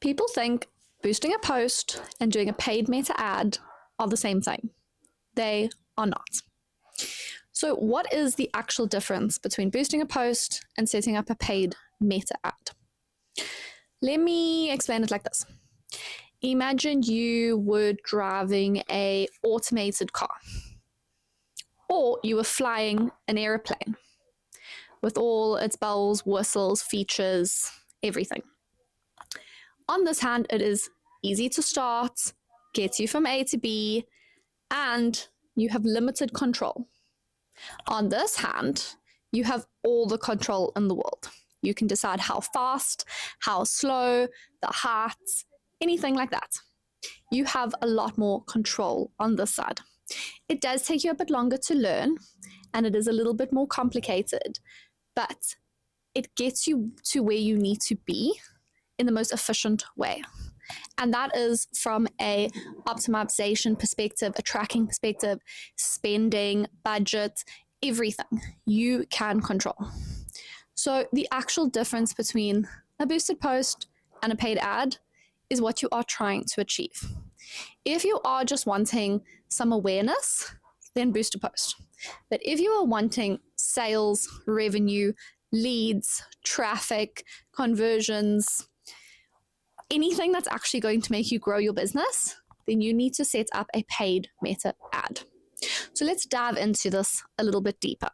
People think boosting a post and doing a paid meta ad are the same thing. They are not. So what is the actual difference between boosting a post and setting up a paid meta ad? Let me explain it like this. Imagine you were driving an automated car, or you were flying an airplane with all its bells, whistles, features, everything. On this hand, it is easy to start, gets you from A to B, and you have limited control. On this hand, you have all the control in the world. You can decide how fast, how slow, the heights, anything like that. You have a lot more control on this side. It does take you a bit longer to learn, and it is a little bit more complicated, but it gets you to where you need to be in the most efficient way. And that is from a optimization perspective, a tracking perspective, spending, budget, everything you can control. So the actual difference between a boosted post and a paid ad is what you are trying to achieve. If you are just wanting some awareness, then boost a post. But if you are wanting sales, revenue, leads, traffic, conversions, anything that's actually going to make you grow your business, then you need to set up a paid meta ad. So let's dive into this a little bit deeper.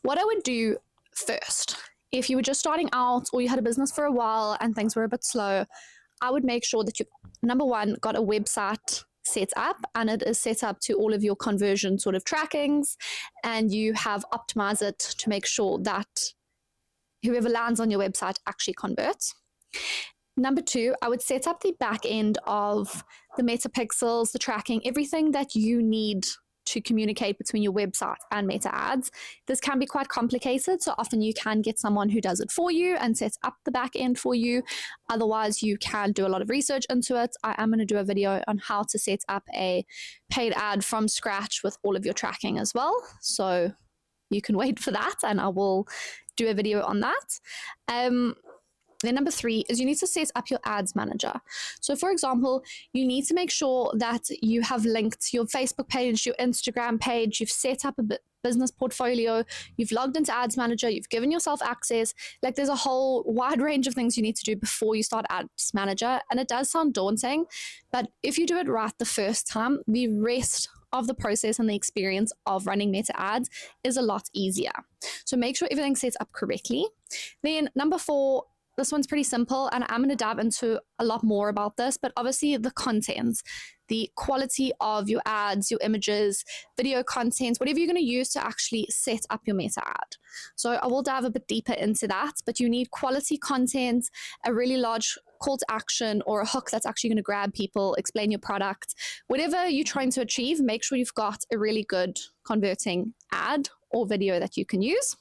What I would do first, if you were just starting out or you had a business for a while and things were a bit slow, I would make sure that you, number one, got a website set up and it is set up to all of your conversion sort of trackings, and you have optimized it to make sure that whoever lands on your website actually converts. Number two, I would set up the back end of the meta pixels, the tracking, everything that you need to communicate between your website and meta ads. This can be quite complicated, so often you can get someone who does it for you and sets up the back end for you. Otherwise, you can do a lot of research into it. I am going to do a video on how to set up a paid ad from scratch with all of your tracking as well. So you can wait for that and I will do a video on that. Then number three is you need to set up your ads manager. So for example, you need to make sure that you have linked your Facebook page, your Instagram page, you've set up a business portfolio, you've logged into ads manager, you've given yourself access. Like there's a whole wide range of things you need to do before you start ads manager. And it does sound daunting, but if you do it right the first time, the rest of the process and the experience of running meta ads is a lot easier. So make sure everything's set up correctly. Then number four, this one's pretty simple, and I'm going to dive into a lot more about this, but obviously the content, the quality of your ads, your images, video content, whatever you're going to use to actually set up your meta ad. So I will dive a bit deeper into that, but you need quality content, a really large call to action or a hook that's actually going to grab people, explain your product. Whatever you're trying to achieve, make sure you've got a really good converting ad or video that you can use.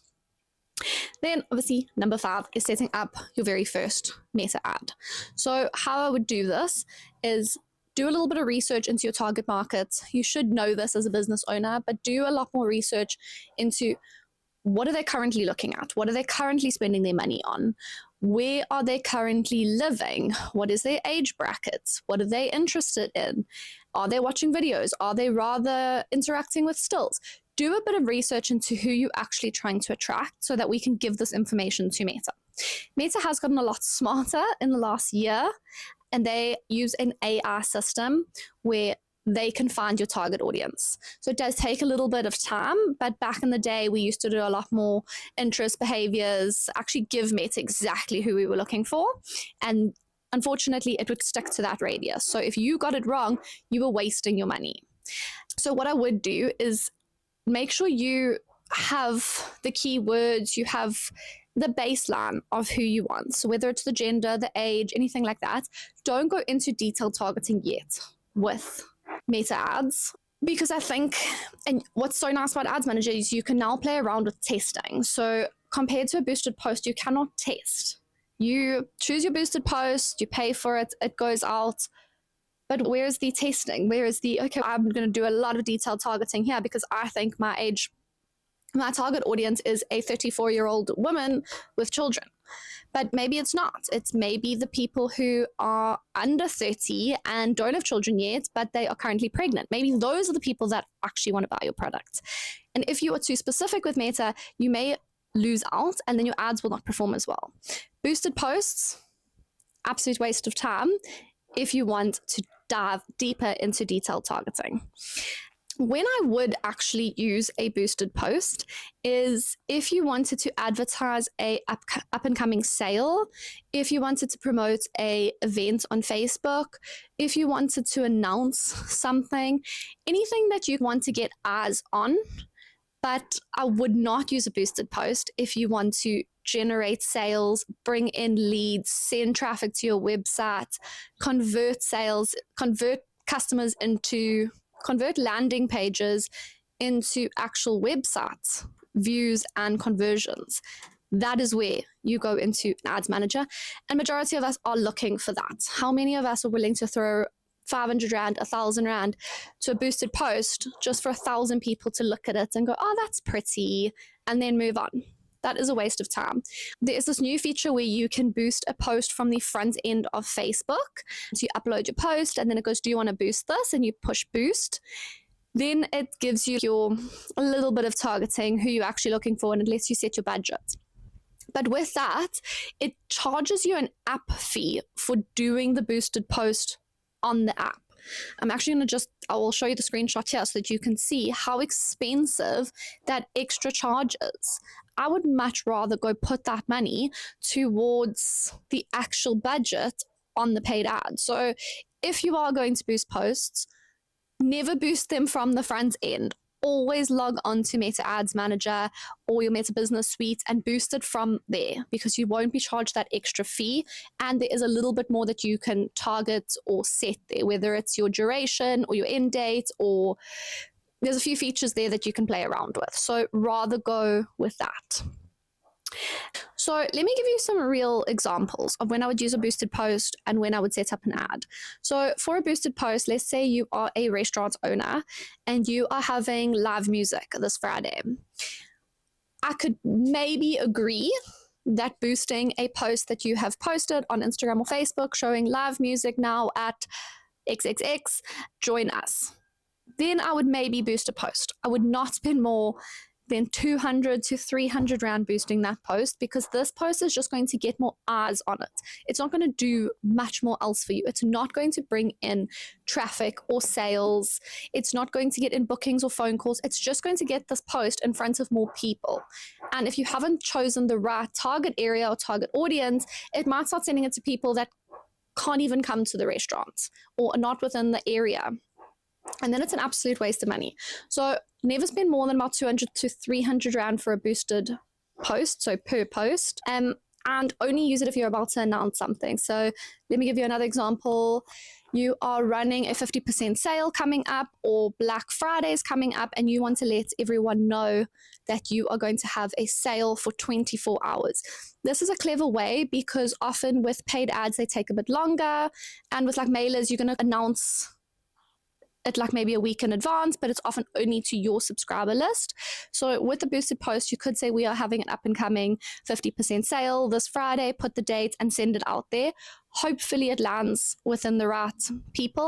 Then obviously number five is setting up your very first meta ad. So how I would do this is do a little bit of research into your target market. You should know this as a business owner, but do a lot more research into what are they currently looking at? What are they currently spending their money on? Where are they currently living? What is their age brackets? What are they interested in? Are they watching videos? Are they rather interacting with stills? Do a bit of research into who you're actually trying to attract so that we can give this information to Meta. Meta has gotten a lot smarter in the last year, and they use an AI system where they can find your target audience. So it does take a little bit of time, but back in the day, we used to do a lot more interest behaviors, actually give Meta exactly who we were looking for. And unfortunately, it would stick to that radius. So if you got it wrong, you were wasting your money. So what I would do is make sure you have the keywords, you have the baseline of who you want. So whether it's the gender, the age, anything like that, don't go into detailed targeting yet with meta ads. Because I think, and what's so nice about Ads Manager is you can now play around with testing. So compared to a boosted post, you cannot test. You choose your boosted post, you pay for it, it goes out. But where is the testing? Where is the, okay, I'm going to do a lot of detailed targeting here because I think my target audience is a 34-year-old woman with children. But maybe it's not. It's maybe the people who are under 30 and don't have children yet, but they are currently pregnant. Maybe those are the people that actually want to buy your product. And if you are too specific with Meta, you may lose out and then your ads will not perform as well. Boosted posts, absolute waste of time if you want to dive deeper into detailed targeting. When I would actually use a boosted post is if you wanted to advertise a up and coming sale, if you wanted to promote a event on Facebook, if you wanted to announce something, anything that you want to get eyes on. But I would not use a boosted post if you want to generate sales, bring in leads, send traffic to your website, convert sales, convert customers into convert landing pages into actual websites, views and conversions. That is where you go into an ads manager. And majority of us are looking for that. How many of us are willing to throw 500 Rand, 1,000 Rand to a boosted post just for 1,000 people to look at it and go, oh, that's pretty, and then move on? That is a waste of time. There is this new feature where you can boost a post from the front end of Facebook. So you upload your post and then it goes, do you want to boost this? And you push boost. Then it gives you a little bit of targeting, who you're actually looking for, and it lets you set your budget. But with that, it charges you an app fee for doing the boosted post on the app. I'm actually going to I will show you the screenshot here so that you can see how expensive that extra charge is. I would much rather go put that money towards the actual budget on the paid ad. So if you are going to boost posts, never boost them from the front end. Always log on to Meta Ads Manager or your Meta Business Suite and boost it from there, because you won't be charged that extra fee. And there is a little bit more that you can target or set there, whether it's your duration or your end date, or there's a few features there that you can play around with. So rather go with that. So let me give you some real examples of when I would use a boosted post and when I would set up an ad. So for a boosted post, let's say you are a restaurant owner and you are having live music this Friday. I could maybe agree that boosting a post that you have posted on Instagram or Facebook showing live music now at XXX, join us. Then I would maybe boost a post. I would not spend more than 200 to 300 Rand boosting that post, because this post is just going to get more eyes on it. It's not going to do much more else for you. It's not going to bring in traffic or sales. It's not going to get in bookings or phone calls. It's just going to get this post in front of more people. And if you haven't chosen the right target area or target audience, it might start sending it to people that can't even come to the restaurant or are not within the area. And then it's an absolute waste of money. So never spend more than about 200 to 300 Rand for a boosted post, so per post, and only use it if you're about to announce something. So let me give you another example. You are running a 50% sale coming up, or Black Friday is coming up, and you want to let everyone know that you are going to have a sale for 24 hours. This is a clever way, because often with paid ads, they take a bit longer, and with like mailers, you're going to announce it like maybe a week in advance, but it's often only to your subscriber list. So with the boosted post, you could say we are having an up and coming 50% sale this Friday, put the date and send it out there. Hopefully it lands within the right people.